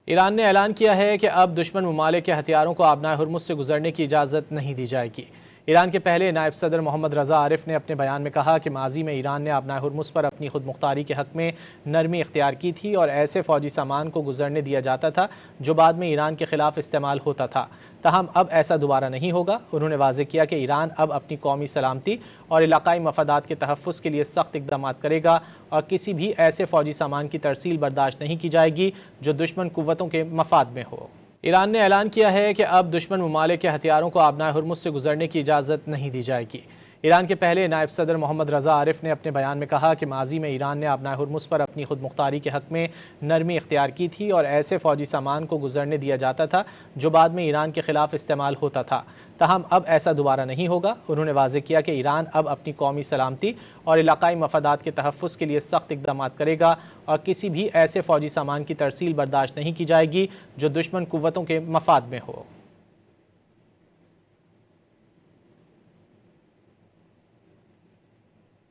ایران نے اعلان کیا ہے کہ اب دشمن ممالک کے ہتھیاروں کو آبنائے ہرمز سے گزرنے کی اجازت نہیں دی جائے گی۔ ایران کے پہلے نائب صدر محمد رضا عارف نے اپنے بیان میں کہا کہ ماضی میں ایران نے آبنائے ہرمز پر اپنی خود مختاری کے حق میں نرمی اختیار کی تھی اور ایسے فوجی سامان کو گزرنے دیا جاتا تھا جو بعد میں ایران کے خلاف استعمال ہوتا تھا، تاہم اب ایسا دوبارہ نہیں ہوگا۔ انہوں نے واضح کیا کہ ایران اب اپنی قومی سلامتی اور علاقائی مفادات کے تحفظ کے لیے سخت اقدامات کرے گا اور کسی بھی ایسے فوجی سامان کی ترسیل برداشت نہیں کی جائے گی جو دشمن قوتوں کے مفاد میں ہو۔ ایران نے اعلان کیا ہے کہ اب دشمن ممالک کے ہتھیاروں کو آبنائے ہرمز سے گزرنے کی اجازت نہیں دی جائے گی۔ ایران کے پہلے نائب صدر محمد رضا عارف نے اپنے بیان میں کہا کہ ماضی میں ایران نے آبنائے ہرمز پر اپنی خود مختاری کے حق میں نرمی اختیار کی تھی اور ایسے فوجی سامان کو گزرنے دیا جاتا تھا جو بعد میں ایران کے خلاف استعمال ہوتا تھا، تاہم اب ایسا دوبارہ نہیں ہوگا۔ انہوں نے واضح کیا کہ ایران اب اپنی قومی سلامتی اور علاقائی مفادات کے تحفظ کے لیے سخت اقدامات کرے گا اور کسی بھی ایسے فوجی سامان کی ترسیل برداشت نہیں کی جائے گی جو دشمن قوتوں کے مفاد میں ہو۔